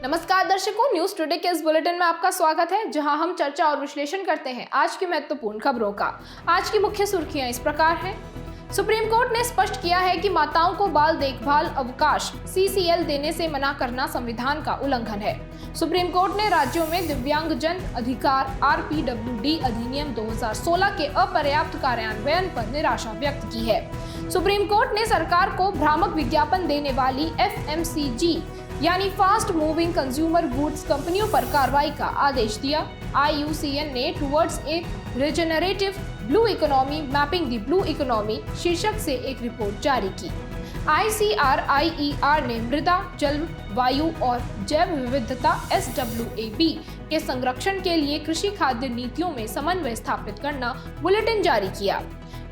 नमस्कार दर्शकों, news today के इस बुलेटिन में आपका स्वागत है, जहां हम चर्चा और विश्लेषण करते हैं आज की महत्वपूर्ण खबरों का। आज की मुख्य सुर्खियां इस प्रकार हैं। सुप्रीम कोर्ट ने स्पष्ट किया है कि माताओं को बाल देखभाल अवकाश CCL देने से मना करना संविधान का उल्लंघन है। सुप्रीम कोर्ट ने राज्यों में दिव्यांगजन अधिकार RPWD अधिनियम 2016 के अपर्याप्त कार्यान्वयन पर निराशा व्यक्त की है। सुप्रीम कोर्ट ने सरकार को भ्रामक विज्ञापन देने वाली FMCG यानी फास्ट मूविंग कंज्यूमर गुड्स कंपनियों पर कार्रवाई का आदेश दिया। IUCN ने towards a regenerative blue economy mapping the blue economy शीर्षक से एक रिपोर्ट जारी की। ICRIER ने मृदा, जल, वायु और जैव विविधता SWAB के संरक्षण के लिए कृषि खाद्य नीतियों में समन्वय स्थापित करना बुलेटिन जारी किया।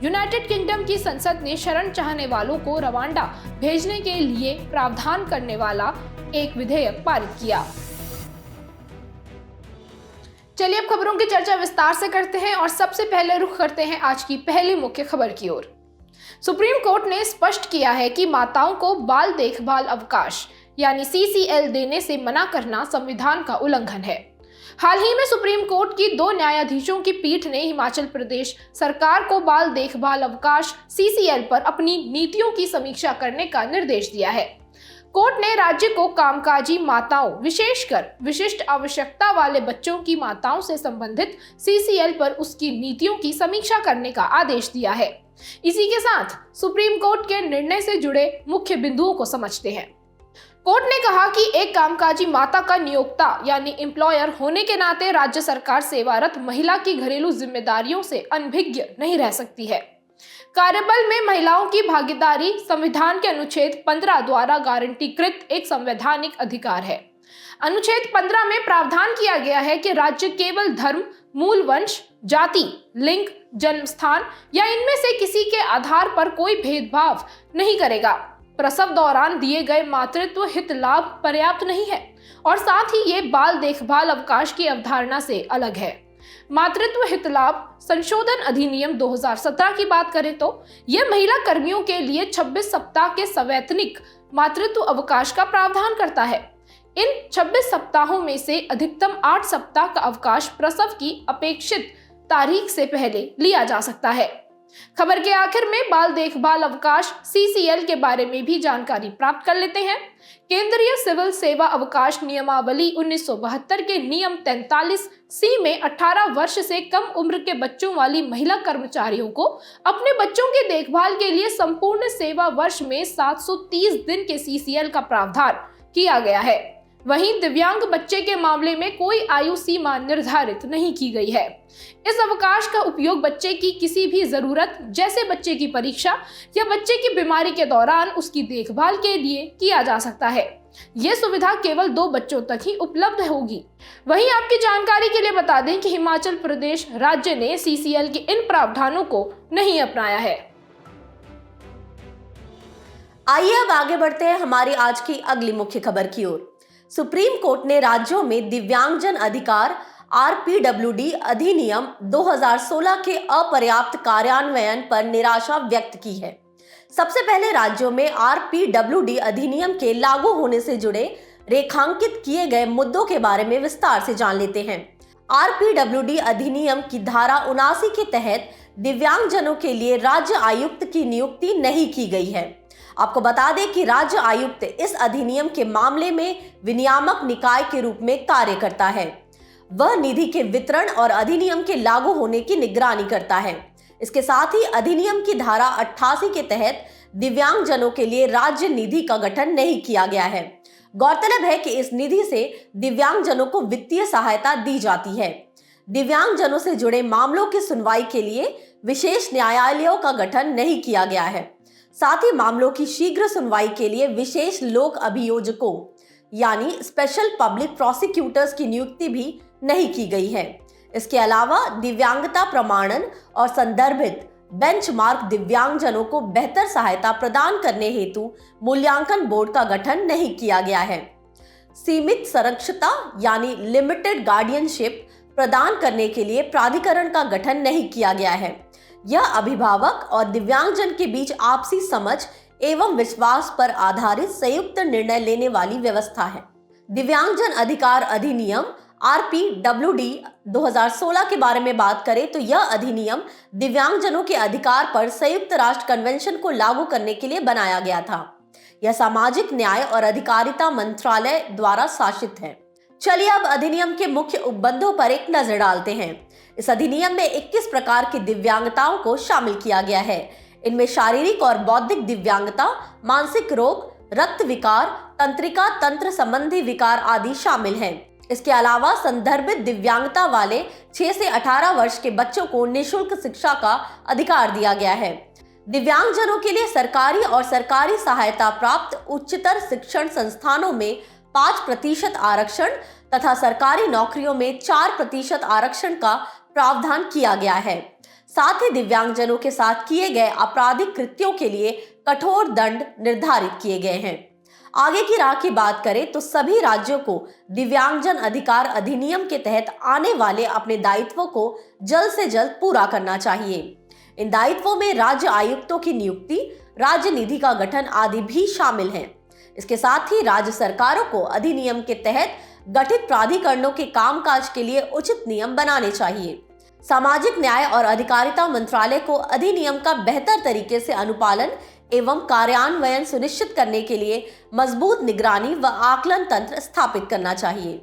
यूनाइटेड किंगडम की संसद ने शरण चाहने वालों को रवांडा भेजने के लिए प्रावधान करने वाला एक विधेयक पारित किया। चलिए अब खबरों की चर्चा विस्तार से करते हैं और सबसे पहले रुख करते हैं आज की पहली मुख्य खबर की ओर। सुप्रीम कोर्ट ने स्पष्ट किया है कि माताओं को बाल देखभाल अवकाश यानी CCL देने से मना करना संविधान का उल्लंघन है। हाल ही में सुप्रीम कोर्ट की 2 न्यायाधीशों की पीठ ने हिमाचल प्रदेश सरकार को बाल देखभाल अवकाश CCL पर अपनी नीतियों की समीक्षा करने का निर्देश दिया है। कोर्ट ने राज्य को कामकाजी माताओं, विशेषकर विशिष्ट आवश्यकता वाले बच्चों की माताओं से संबंधित CCL पर उसकी नीतियों की समीक्षा करने का आदेश दिया है। इसी के साथ सुप्रीम कोर्ट के निर्णय से जुड़े मुख्य बिंदुओं को समझते हैं। कोर्ट ने कहा कि एक कामकाजी माता का नियोक्ता यानी एम्प्लॉयर होने के नाते राज्य सरकार सेवारत महिला की घरेलू जिम्मेदारियों से अनभिज्ञ नहीं रह सकती है। कार्यबल में महिलाओं की भागीदारी संविधान के अनुच्छेद 15 द्वारा गारंटीकृत एक संवैधानिक अधिकार है। अनुच्छेद 15 में प्रावधान किया गया है कि राज्य केवल धर्म, मूल वंश, जाति, लिंग, जन्म स्थान या इनमें से किसी के आधार पर कोई भेदभाव नहीं करेगा। प्रसव दौरान दिए गए मातृत्व हित लाभ पर्याप्त नहीं है और साथ ही ये बाल देखभाल अवकाश की अवधारणा से अलग है। मातृत्व हित लाभ संशोधन अधिनियम 2017 की बात करें तो यह महिला कर्मियों के लिए 26 सप्ताह के सवैतनिक मातृत्व अवकाश का प्रावधान करता है। इन 26 सप्ताहों में से अधिकतम 8 सप्ताह का अवकाश प्रसव की अपेक्षित तारीख से पहले लिया जा सकता है। खबर के आखिर में बाल देखभाल अवकाश CCL के बारे में भी जानकारी प्राप्त कर लेते हैं। केंद्रीय सिविल सेवा अवकाश नियमावली 1972 के नियम 43C में 18 वर्ष से कम उम्र के बच्चों वाली महिला कर्मचारियों को अपने बच्चों के देखभाल के लिए संपूर्ण सेवा वर्ष में 730 दिन के CCL का प्रावधान किया गया है। वहीं दिव्यांग बच्चे के मामले में कोई आयु सीमा निर्धारित नहीं की गई है। इस अवकाश का उपयोग बच्चे की किसी भी जरूरत जैसे बच्चे की परीक्षा या बच्चे की बीमारी के दौरान उसकी देखभाल के लिए किया जा सकता है। यह सुविधा केवल 2 बच्चों तक ही उपलब्ध होगी। वहीं आपकी जानकारी के लिए बता दें कि हिमाचल प्रदेश राज्य ने CCL के इन प्रावधानों को नहीं अपनाया है। आइए अब आगे बढ़ते हैं हमारी आज की अगली मुख्य खबर की ओर। सुप्रीम कोर्ट ने राज्यों में दिव्यांगजन अधिकार RPWD अधिनियम 2016 के अपर्याप्त कार्यान्वयन पर निराशा व्यक्त की है। सबसे पहले राज्यों में RPWD अधिनियम के लागू होने से जुड़े रेखांकित किए गए मुद्दों के बारे में विस्तार से जान लेते हैं। RPWD अधिनियम की धारा 79 के तहत दिव्यांगजनों के लिए राज्य आयुक्त की नियुक्ति नहीं की गई है। आपको बता दें कि राज्य आयुक्त इस अधिनियम के मामले में विनियामक निकाय के रूप में कार्य करता है। वह निधि के वितरण और अधिनियम के लागू होने की निगरानी करता है। इसके साथ ही अधिनियम की धारा 88 के तहत दिव्यांगजनों के लिए राज्य निधि का गठन नहीं किया गया है। गौरतलब है कि इस निधि से दिव्यांगजनों को वित्तीय सहायता दी जाती है। दिव्यांगजनों से जुड़े मामलों की सुनवाई के लिए विशेष न्यायालयों का गठन नहीं किया गया है। साथ ही मामलों की शीघ्र सुनवाई के लिए विशेष लोक अभियोजकों यानी स्पेशल पब्लिक प्रोसिक्यूटर्स की नियुक्ति भी नहीं की गई है। इसके अलावा दिव्यांगता प्रमाणन और संदर्भित बेंचमार्क दिव्यांगजनों को बेहतर सहायता प्रदान करने हेतु मूल्यांकन बोर्ड का गठन नहीं किया गया है। सीमित संरक्षता यानी लिमिटेड गार्डियनशिप प्रदान करने के लिए प्राधिकरण का गठन नहीं किया गया है। यह अभिभावक और दिव्यांगजन के बीच आपसी समझ एवं विश्वास पर आधारित संयुक्त निर्णय लेने वाली व्यवस्था है। दिव्यांगजन अधिकार अधिनियम RPWD 2016 के बारे में बात करें तो यह अधिनियम दिव्यांगजनों के अधिकार पर संयुक्त राष्ट्र कन्वेंशन को लागू करने के लिए बनाया गया था। यह सामाजिक न्याय और अधिकारिता मंत्रालय द्वारा शासित है। चलिए अब अधिनियम के मुख्य उपबंधों पर एक नजर डालते हैं। इस अधिनियम में 21 प्रकार की दिव्यांगताओं को शामिल किया गया है। इनमें शारीरिक और बौद्धिक दिव्यांगता, मानसिक रोग, रक्त विकार, तंत्रिका तंत्र संबंधी विकार आदि शामिल हैं। इसके अलावा संदर्भित दिव्यांगता वाले 6 से 18 वर्ष के बच्चों को निःशुल्क शिक्षा का अधिकार दिया गया है। दिव्यांगजनों के लिए सरकारी और सरकारी सहायता प्राप्त उच्चतर शिक्षण संस्थानों में 5% आरक्षण तथा सरकारी नौकरियों में 4% आरक्षण का प्रावधान किया गया है। साथ ही दिव्यांगजनों के साथ किए गए आपराधिक कृत्यों के लिए कठोर दंड निर्धारित किए गए हैं। आगे की राह की बात करें तो सभी राज्यों को दिव्यांगजन अधिकार अधिनियम के तहत आने वाले अपने दायित्वों को जल्द से जल्द पूरा करना चाहिए। इन दायित्वों में राज्य आयुक्तों की नियुक्ति, राज्य निधि का गठन आदि भी शामिल हैं। इसके साथ ही राज्य सरकारों को अधिनियम के तहत गठित प्राधिकरणों के कामकाज के लिए उचित नियम बनाने चाहिए। सामाजिक न्याय और अधिकारिता मंत्रालय को अधिनियम का बेहतर तरीके से अनुपालन एवं कार्यान्वयन सुनिश्चित करने के लिए मजबूत निगरानी व आकलन तंत्र स्थापित करना चाहिए।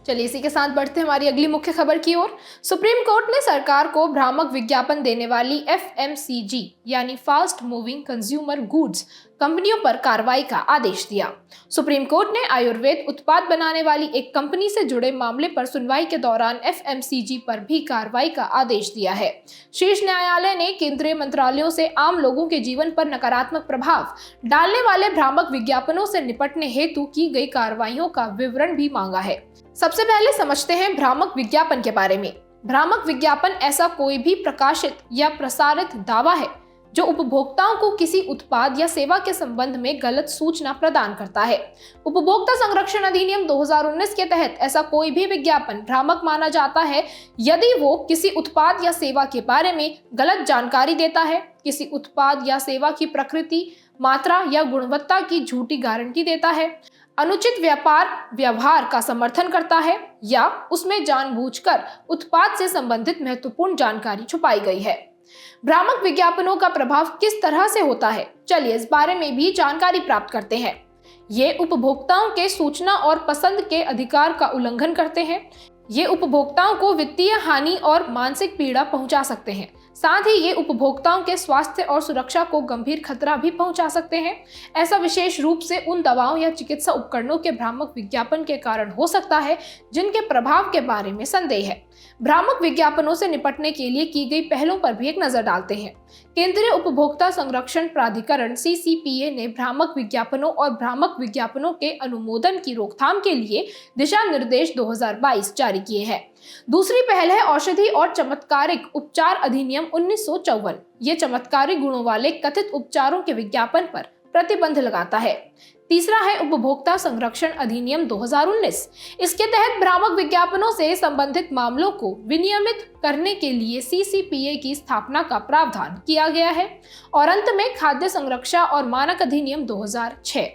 चलिए इसी के साथ बढ़ते हैं हमारी अगली मुख्य खबर की ओर। सुप्रीम कोर्ट ने सरकार को भ्रामक विज्ञापन देने वाली FMCG यानी फास्ट मूविंग कंज्यूमर गुड्स कंपनियों पर कार्रवाई का आदेश दिया। सुप्रीम कोर्ट ने आयुर्वेद उत्पाद बनाने वाली एक कंपनी से जुड़े मामले पर सुनवाई के दौरान FMCG पर भी कार्रवाई का आदेश दिया है। शीर्ष न्यायालय ने केंद्रीय मंत्रालयों से आम लोगों के जीवन पर नकारात्मक प्रभाव डालने वाले भ्रामक विज्ञापनों से निपटने हेतु की गई कार्रवाइयों का विवरण भी मांगा है। सबसे पहले समझते हैं भ्रामक विज्ञापन के बारे में। भ्रामक विज्ञापन ऐसा कोई भी प्रकाशित या प्रसारित दावा है जो उपभोक्ताओं को किसी उत्पाद या सेवा के संबंध में गलत सूचना प्रदान करता है। उपभोक्ता संरक्षण अधिनियम 2019 के तहत ऐसा कोई भी विज्ञापन भ्रामक माना जाता है यदि वो किसी उत्पाद या सेवा के बारे में गलत जानकारी देता है, किसी उत्पाद या सेवा की प्रकृति, मात्रा या गुणवत्ता की झूठी गारंटी देता है, अनुचित व्यापार व्यवहार का समर्थन करता है या उसमें जानबूझकर उत्पाद से संबंधित महत्वपूर्ण जानकारी छुपाई गई है। भ्रामक विज्ञापनों का प्रभाव किस तरह से होता है, चलिए इस बारे में भी जानकारी प्राप्त करते हैं। ये उपभोक्ताओं के सूचना और पसंद के अधिकार का उल्लंघन करते हैं। ये उपभोक्ताओं को वित्तीय हानि और मानसिक पीड़ा पहुंचा सकते हैं। साथ ही ये उपभोक्ताओं के स्वास्थ्य और सुरक्षा को गंभीर खतरा भी पहुंचा सकते हैं। ऐसा विशेष रूप से उन दवाओं या चिकित्सा उपकरणों के भ्रामक विज्ञापन के कारण हो सकता है जिनके प्रभाव के बारे में संदेह है। भ्रामक विज्ञापनों से निपटने के लिए की गई पहलों पर भी एक नजर डालते हैं। केंद्रीय उपभोक्ता संरक्षण प्राधिकरण CCPA ने भ्रामक विज्ञापनों और भ्रामक विज्ञापनों के अनुमोदन की रोकथाम के लिए दिशा निर्देश 2022 जारी किए हैं। दूसरी पहल है औषधि और चमत्कारिक उपचार अधिनियम 1954। ये चमत्कारिक गुणों वाले कथित उपचारों के विज्ञापन पर प्रतिबंध लगाता है। तीसरा है उपभोक्ता संरक्षण अधिनियम 2019। इसके तहत भ्रामक विज्ञापनों से संबंधित मामलों को विनियमित करने के लिए CCPA की स्थापना का प्रावधान किया गया है। और अंत में खाद्य संरक्षा और मानक अधिनियम 2006।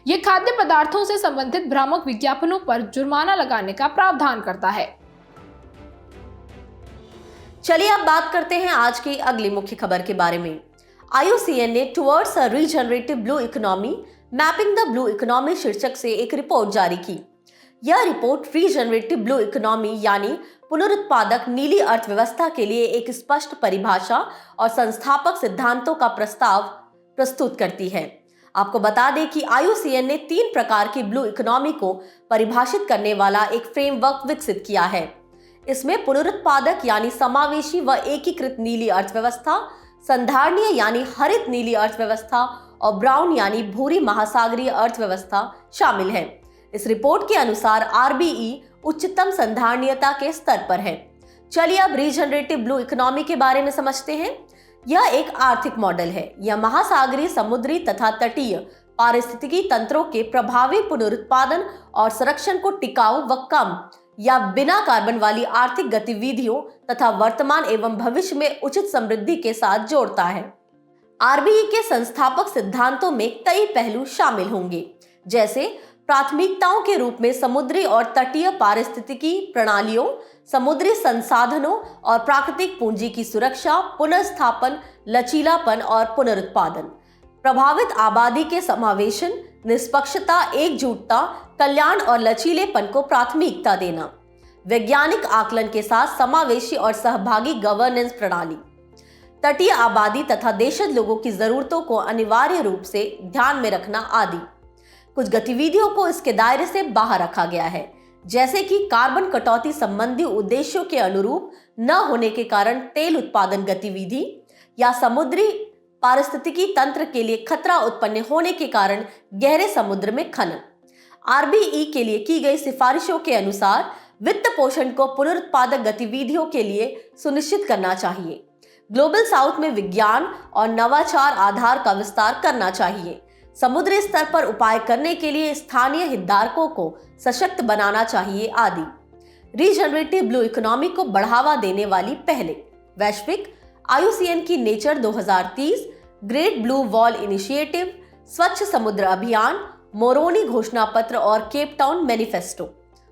ये खाद्य पदार्थों से संबंधित भ्रामक विज्ञापनों पर जुर्माना लगाने का प्रावधान करता है। चलिए अब बात करते हैं आज की अगली मुख्य खबर के बारे में। IUCN ने towards a regenerative blue economy mapping the blue economy शीर्षक से एक रिपोर्ट जारी की। यह रिपोर्ट रीजनरेटिव ब्लू इकोनॉमी यानी पुनरुत्पादक नीली अर्थव्यवस्था के लिए एक स्पष्ट परिभाषा और संस्थापक सिद्धांतों का प्रस्ताव प्रस्तुत करती है। आपको बता दें कि IUCN ने 3 प्रकार की ब्लू इकोनॉमी को परिभाषित करने वाला एक फ्रेमवर्क विकसित किया है। इसमें पुनरुत्पादक यानी समावेशी व एकीकृत नीली अर्थव्यवस्था, संधारणीय यानी हरित नीली अर्थव्यवस्था और ब्राउन यानी भूरी महासागरीय अर्थव्यवस्था शामिल है। इस रिपोर्ट के अनुसार RBE उच्चतम संधारणीयता के स्तर पर है। चलिए अब रीजनरेटिव ब्लू इकोनॉमी के बारे में समझते हैं। यह एक आर्थिक मॉडल है। यह महासागरीय, समुद्री तथा तटीय पारिस्थितिकी तंत्रों के प्रभावी पुनरुत्पादन और संरक्षण को टिकाऊ व कम या बिना कार्बन वाली आर्थिक गतिविधियों तथा वर्तमान एवं भविष्य में उचित समृद्धि के साथ जोड़ता है। आरबीई के संस्थापक सिद्धांतों में कई पहलू शामिल होंगे, जैसे प्राथमिकताओं के रूप में समुद्री और तटीय पारिस्थितिकी प्रणालियों, समुद्री संसाधनों और प्राकृतिक पूंजी की सुरक्षा, पुनर्स्थापन, लचीलापन और पुनरुत्पादन, प्रभावित आबादी के समावेशन, निष्पक्षता, एकजुटता, कल्याण और लचीलेपन को प्राथमिकता देना, वैज्ञानिक आकलन के साथ समावेशी और सहभागी गवर्नेंस प्रणाली, तटीय आबादी तथा देशज लोगों की जरूरतों को अनिवार्य रूप से ध्यान में रखना आदि। कुछ गतिविधियों को इसके दायरे से बाहर रखा गया है, जैसे कि कार्बन कटौती संबंधी उद्देश्यों के अनुरूप न होने के कारण तेल उत्पादन गतिविधि या समुद्री पारिस्थितिकी तंत्र के लिए खतरा उत्पन्न होने के कारण गहरे समुद्र में खनन। आरबीई के लिए की गई सिफारिशों के अनुसार वित्त पोषण को पुनरुत्पादक गतिविधियों के लिए सुनिश्चित करना चाहिए। ग्लोबल साउथ में विज्ञान और नवाचार आधार का विस्तार करना चाहिए। समुद्री स्तर पर उपाय करने के लिए स्थानीय हितधारकों को सशक्त बनाना चाहिए आदि। रीजनरेटिव ब्लू इकोनॉमी को बढ़ावा देने वाली पहले वैश्विक IUCN की nature 2030, great blue wall initiative, स्वच्छ समुद्र अभियान, मोरोनी घोषणा पत्र और Cape Town manifesto.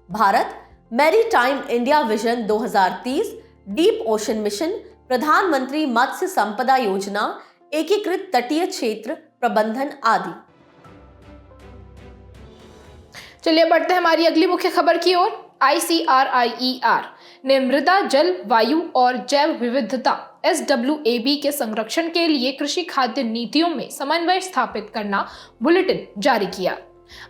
Bharat maritime India vision 2030, deep ocean mission, प्रधानमंत्री मत्स्य संपदा योजना, एकीकृत तटीय क्षेत्र प्रबंधन आदि। चलिए बढ़ते हैं हमारी अगली मुख्य खबर की ओर। ICRIER ने मृदा, जल, वायु और जैव विविधता SWAB के संरक्षण के लिए कृषि खाद्य नीतियों में समन्वय स्थापित करना बुलेटिन जारी किया।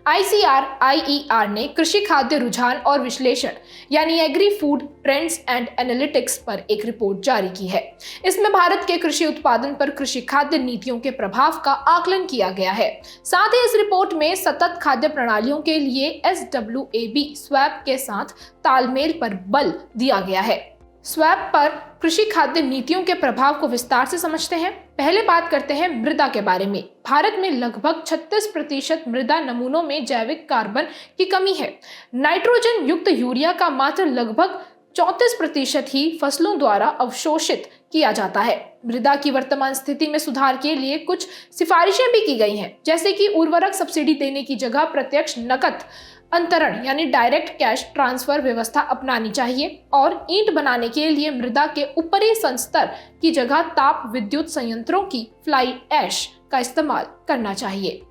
ICRIER ने कृषि खाद्य रुझान और विश्लेषण यानी agri food trends and analytics पर एक रिपोर्ट जारी की है। इसमें भारत के कृषि उत्पादन पर कृषि खाद्य नीतियों के प्रभाव का आकलन किया गया है। साथ ही इस रिपोर्ट में सतत खाद्य प्रणालियों के लिए SWAB के साथ तालमेल पर बल दिया गया है। स्वैप पर कृषि खाद्य नीतियों के प्रभाव को विस्तार से समझते हैं। पहले बात करते हैं मृदा के बारे में। भारत में लगभग 36% मृदा नमूनों में जैविक कार्बन की कमी है। नाइट्रोजन युक्त यूरिया का मात्र लगभग 34% ही फसलों द्वारा अवशोषित किया जाता है। मृदा की वर्तमान स्थिति में सुधार के लिए कुछ सिफारिशें भी की गई हैं, जैसे कि उर्वरक सब्सिडी देने की जगह प्रत्यक्ष नकद अंतरण यानी डायरेक्ट कैश ट्रांसफर व्यवस्था अपनानी चाहिए और ईंट बनाने के लिए मृदा के ऊपरी संस्तर की जगह ताप विद्युत संयंत्रों की फ्लाई ऐश का इस्तेमाल करना चाहिए।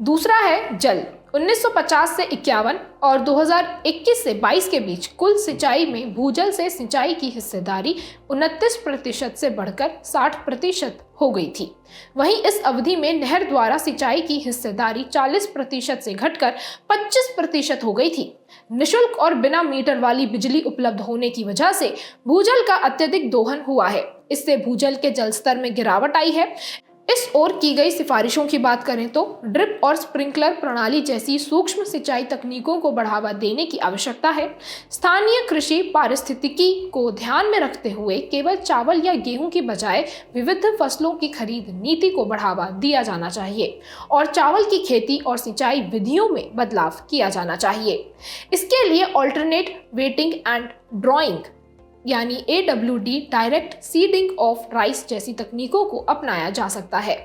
दूसरा है जल। 1950 से 51 और 2021 से 22 के बीच कुल सिंचाई में भूजल से सिंचाई की हिस्सेदारी 29% से बढ़कर 60% हो गई थी। वहीं इस अवधि में नहर द्वारा सिंचाई की हिस्सेदारी 40% से घटकर 25% हो गई थी। निःशुल्क और बिना मीटर वाली बिजली उपलब्ध होने की वजह से भूजल का अत्यधिक दोहन हुआ है। इससे भूजल के जल स्तर में गिरावट आई है। इस ओर की गई सिफारिशों की बात करें तो ड्रिप और स्प्रिंकलर प्रणाली जैसी सूक्ष्म सिंचाई तकनीकों को बढ़ावा देने की आवश्यकता है। स्थानीय कृषि पारिस्थितिकी को ध्यान में रखते हुए केवल चावल या गेहूं की बजाय विविध फसलों की खरीद नीति को बढ़ावा दिया जाना चाहिए और चावल की खेती और सिंचाई विधियों में बदलाव किया जाना चाहिए। इसके लिए ऑल्टरनेट वेटिंग एंड ड्रॉइंग यानी AWD direct seeding of rice जैसी तकनीकों को अपनाया जा सकता है।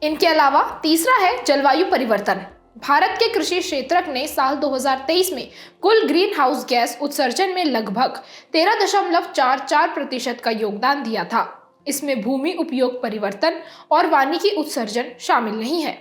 इनके अलावा तीसरा है जलवायु परिवर्तन। भारत के कृषि क्षेत्रक ने साल 2023 में कुल ग्रीन हाउस गैस उत्सर्जन में लगभग 13.44% का योगदान दिया था। इसमें भूमि उपयोग परिवर्तन और वानिकी उत्सर्जन शामिल नहीं है।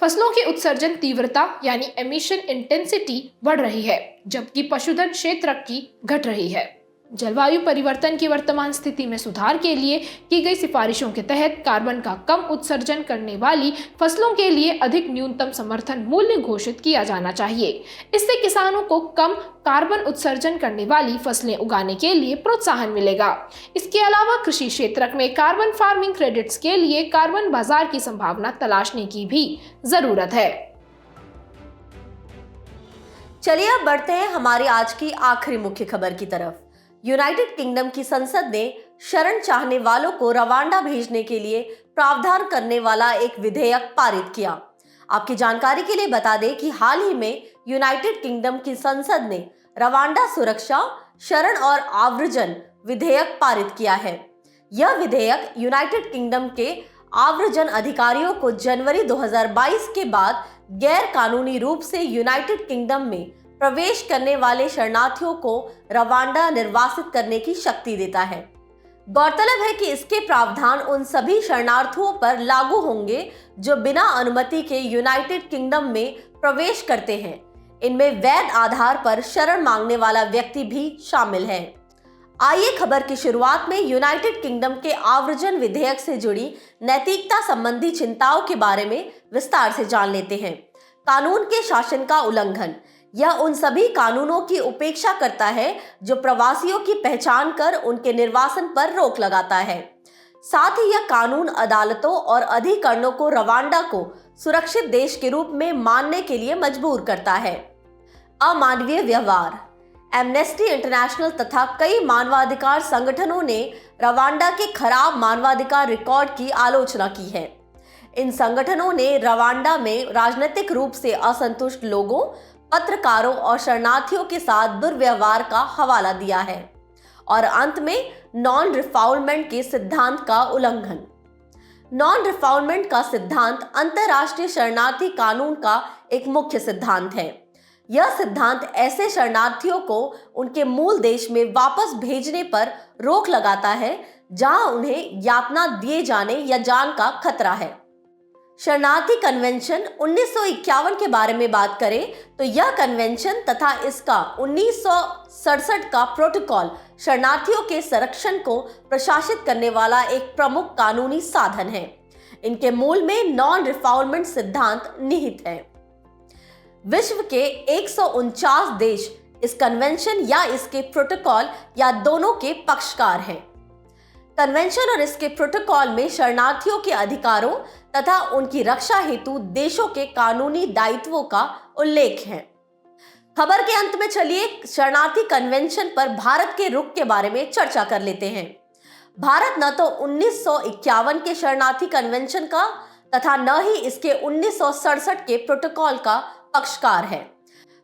फसलों की उत्सर्जन तीव्रता यानी एमिशन इंटेंसिटी बढ़ रही है, जबकि पशुधन क्षेत्रक की घट रही है। जलवायु परिवर्तन की वर्तमान स्थिति में सुधार के लिए की गई सिफारिशों के तहत कार्बन का कम उत्सर्जन करने वाली फसलों के लिए अधिक न्यूनतम समर्थन मूल्य घोषित किया जाना चाहिए। इससे किसानों को कम कार्बन उत्सर्जन करने वाली फसलें उगाने के लिए प्रोत्साहन मिलेगा। इसके अलावा कृषि क्षेत्र में कार्बन फार्मिंग क्रेडिट्स के लिए कार्बन बाजार की संभावना तलाशने की भी जरूरत है। चलिए अब बढ़ते हैं हमारी आज की आखिरी मुख्य खबर की तरफ। यूनाइटेड किंगडम की संसद ने शरण चाहने वालों को रवांडा भेजने के लिए प्रावधान करने वाला एक विधेयक पारित किया। आपकी जानकारी के लिए बता दें कि हाल ही में यूनाइटेड किंगडम की संसद ने रवांडा सुरक्षा, शरण और आव्रजन विधेयक पारित किया है। यह विधेयक यूनाइटेड किंगडम के आव्रजन अधिकारियों को जनवरी 2022 के बाद गैर कानूनी रूप से यूनाइटेड किंगडम में प्रवेश करने वाले शरणार्थियों को रवांडा निर्वासित करने की शक्ति देता है। गौरतलब है कि इसके प्रावधान उन सभी शरणार्थियों पर लागू होंगे जो बिना अनुमति के यूनाइटेड किंगडम में प्रवेश करते हैं। इनमें वैध आधार पर शरण मांगने वाला व्यक्ति भी शामिल है। आइए खबर की शुरुआत में यूनाइटेड किंगडम के आव्रजन विधेयक से जुड़ी नैतिकता संबंधी चिंताओं के बारे में विस्तार से जान लेते हैं। कानून के शासन का उल्लंघन। यह उन सभी कानूनों की उपेक्षा करता है जो प्रवासियों की पहचान कर उनके निर्वासन पर रोक लगाता है। साथ ही यह कानून अदालतों और अधिकरणों को रवांडा को सुरक्षित देश के रूप में मानने के लिए मजबूर करता है। अमानवीय व्यवहार। एमनेस्टी इंटरनेशनल तथा कई मानवाधिकार संगठनों ने रवांडा के खराब मानवाधिकार रिकॉर्ड की आलोचना की है। इन संगठनों ने रवांडा में राजनीतिक रूप से असंतुष्ट लोगों, पत्रकारों और शरणार्थियों के साथ दुर्व्यवहार का हवाला दिया है और अंत में नॉन रिफाउलमेंट के सिद्धांत का उल्लंघन। नॉन रिफाउलमेंट का सिद्धांत अंतर्राष्ट्रीय शरणार्थी कानून का एक मुख्य सिद्धांत है। यह सिद्धांत ऐसे शरणार्थियों को उनके मूल देश में वापस भेजने पर रोक लगाता है जहां उन्हें यातना दिए जाने या जान का खतरा है। शरणार्थी कन्वेंशन 1951 के बारे में बात करें तो यह कन्वेंशन तथा इसका 1967 का प्रोटोकॉल शरणार्थियों के संरक्षण को प्रशासित करने वाला एक प्रमुख कानूनी साधन है। इनके मूल में नॉन रिफाउलमेंट सिद्धांत निहित है। विश्व के 149 देश इस कन्वेंशन या इसके प्रोटोकॉल या दोनों के पक्षकार हैं। कन्वेंशन और इसके प्रोटोकॉल में शरणार्थियों के अधिकारों तथा उनकी रक्षा हेतु देशों के कानूनी दायित्वों का उल्लेख है। खबर के अंत में चलिए शरणार्थी कन्वेंशन पर भारत के रुख के बारे में चर्चा कर लेते हैं। भारत न तो 1951 के शरणार्थी कन्वेंशन का तथा न ही इसके 1967 के प्रोटोकॉल का पक्षकार है।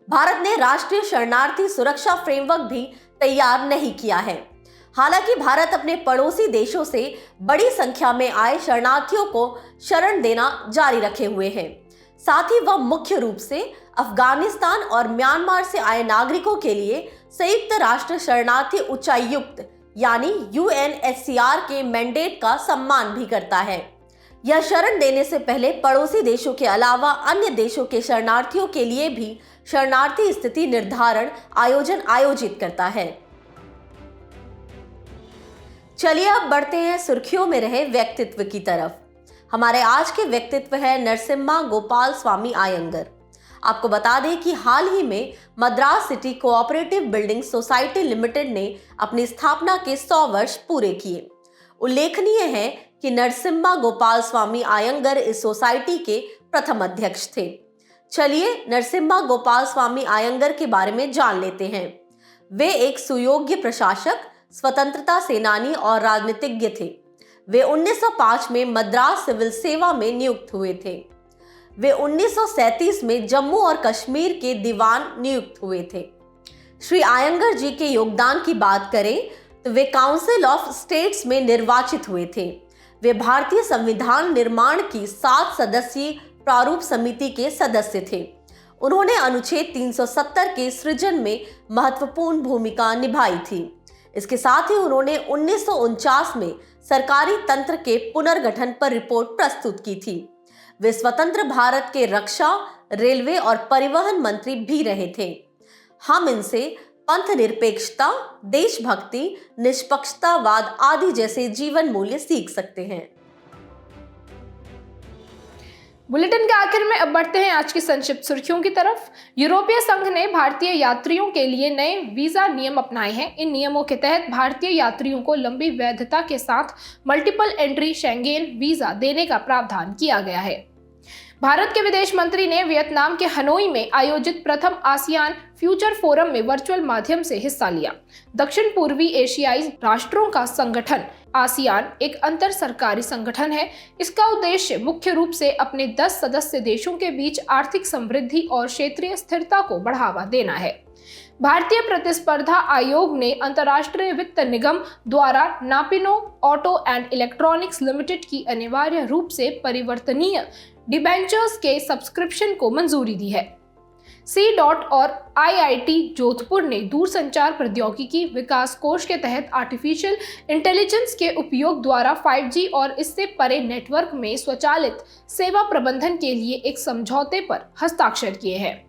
भारत ने राष्ट्रीय शरणार्थी सुरक्षा फ्रेमवर्क भी तैयार नहीं किया है। हालांकि भारत अपने पड़ोसी देशों से बड़ी संख्या में आए शरणार्थियों को शरण देना जारी रखे हुए है। साथ ही वह मुख्य रूप से अफगानिस्तान और म्यांमार से आए नागरिकों के लिए संयुक्त राष्ट्र शरणार्थी उच्चायुक्त यानी UNHCR के मैंडेट का सम्मान भी करता है। यह शरण देने से पहले पड़ोसी देशों के अलावा अन्य देशों के शरणार्थियों के लिए भी शरणार्थी स्थिति निर्धारण आयोजित करता है। चलिए अब बढ़ते हैं सुर्खियों में रहे व्यक्तित्व की तरफ। हमारे आज के व्यक्तित्व है नरसिम्हा गोपाल स्वामी आयंगर। आपको बता दें कि हाल ही में Madras city cooperative building society limited ने अपनी स्थापना के 100 वर्ष पूरे किए। उल्लेखनीय है कि नरसिम्हा गोपाल स्वामी आयंगर इस सोसाइटी के प्रथम अध्यक्ष थे। चलिए नरसिम्हा गोपाल स्वामी आयंगर के बारे में जान लेते हैं। वे एक सुयोग्य प्रशासक, स्वतंत्रता सेनानी और राजनीतिज्ञ थे। वे 1905 में मद्रास सिविल सेवा में नियुक्त हुए थे। वे 1937 में जम्मू और कश्मीर के दीवान नियुक्त हुए थे। श्री आयंगर जी के योगदान की बात करें तो वे काउंसिल ऑफ स्टेट्स में निर्वाचित हुए थे। वे भारतीय संविधान निर्माण की 7 सदस्यीय प्रारूप समिति के सदस्य थे। उन्होंने अनुच्छेद 370 के सृजन में महत्वपूर्ण भूमिका निभाई थी। इसके साथ ही उन्होंने 1949 में सरकारी तंत्र के पुनर्गठन पर रिपोर्ट प्रस्तुत की थी। वे स्वतंत्र भारत के रक्षा, रेलवे और परिवहन मंत्री भी रहे थे। हम इनसे पंथ निरपेक्षता, देशभक्ति, निष्पक्षतावाद आदि जैसे जीवन मूल्य सीख सकते हैं। बुलेटिन के आखिर में अब बढ़ते हैं आज की संक्षिप्त सुर्खियों की तरफ। यूरोपीय संघ ने भारतीय यात्रियों के लिए नए वीजा नियम अपनाए हैं। इन नियमों के तहत भारतीय यात्रियों को लंबी वैधता के साथ मल्टीपल एंट्री शेंगेन वीजा देने का प्रावधान किया गया है। भारत के विदेश मंत्री ने वियतनाम के हनोई में आयोजित प्रथम आसियान फ्यूचर फोरम में वर्चुअल माध्यम से हिस्सा लिया। दक्षिण पूर्वी एशियाई राष्ट्रों का संगठन आसियान एक अंतर सरकारी संगठन है। इसका उद्देश्य मुख्य रूप से अपने 10 सदस्य देशों के बीच आर्थिक समृद्धि और क्षेत्रीय स्थिरता को बढ़ावा देना है। भारतीय प्रतिस्पर्धा आयोग ने अंतर्राष्ट्रीय वित्त निगम द्वारा नापिनो ऑटो एंड इलेक्ट्रॉनिक्स लिमिटेड की अनिवार्य रूप से परिवर्तनीय डिबेंचर्स के सब्सक्रिप्शन को मंजूरी दी है। C-DOT और IIT जोधपुर ने दूरसंचार प्रौद्योगिकी विकास कोष के तहत आर्टिफिशियल इंटेलिजेंस के उपयोग द्वारा 5G और इससे परे नेटवर्क में स्वचालित सेवा प्रबंधन के लिए एक समझौते पर हस्ताक्षर किए हैं।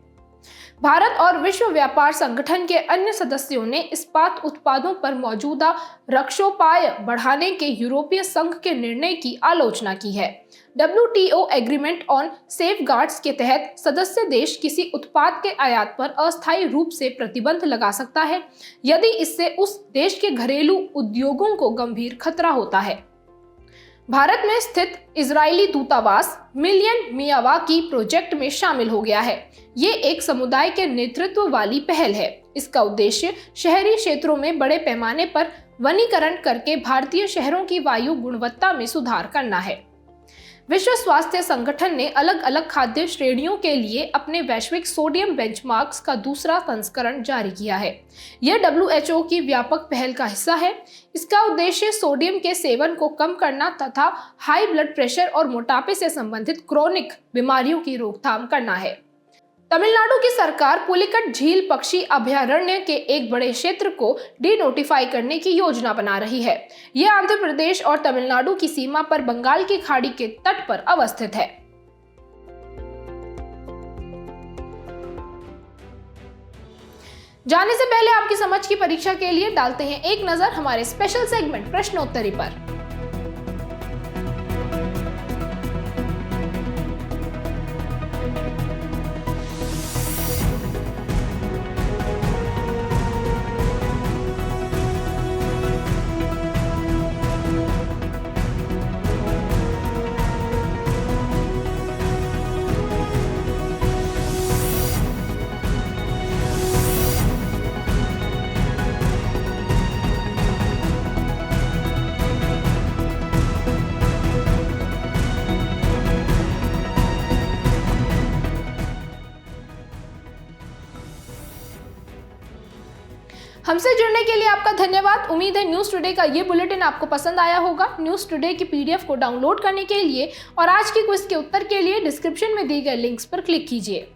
भारत और विश्व व्यापार संगठन के अन्य सदस्यों ने इस्पात उत्पादों पर मौजूदा रक्षोपाय बढ़ाने के यूरोपीय संघ के निर्णय की आलोचना की है। WTO एग्रीमेंट ऑन सेफगार्ड्स के तहत सदस्य देश किसी उत्पाद के आयात पर अस्थायी रूप से प्रतिबंध लगा सकता है यदि इससे उस देश के घरेलू उद्योगों को गंभीर खतरा होता है। भारत में स्थित इजरायली दूतावास मिलियन मियावाकी प्रोजेक्ट में शामिल हो गया है। ये एक समुदाय के नेतृत्व वाली पहल है। इसका उद्देश्य शहरी क्षेत्रों में बड़े पैमाने पर वनीकरण करके भारतीय शहरों की वायु गुणवत्ता में सुधार करना है। विश्व स्वास्थ्य संगठन ने अलग अलग खाद्य श्रेणियों के लिए अपने वैश्विक सोडियम बेंचमार्क्स का दूसरा संस्करण जारी किया है। यह WHO की व्यापक पहल का हिस्सा है। इसका उद्देश्य सोडियम के सेवन को कम करना तथा हाई ब्लड प्रेशर और मोटापे से संबंधित क्रोनिक बीमारियों की रोकथाम करना है। तमिलनाडु की सरकार पुलिकट झील पक्षी अभयारण्य के एक बड़े क्षेत्र को डीनोटिफाई करने की योजना बना रही है। यह आंध्र प्रदेश और तमिलनाडु की सीमा पर बंगाल की खाड़ी के तट पर अवस्थित है। जाने से पहले आपकी समझ की परीक्षा के लिए डालते हैं एक नजर हमारे स्पेशल सेगमेंट प्रश्नोत्तरी पर। हमसे जुड़ने के लिए आपका धन्यवाद। उम्मीद है न्यूज़ टुडे का ये बुलेटिन आपको पसंद आया होगा। न्यूज़ टुडे की PDF को डाउनलोड करने के लिए और आज की क्विज के उत्तर के लिए डिस्क्रिप्शन में दिए गए लिंक्स पर क्लिक कीजिए।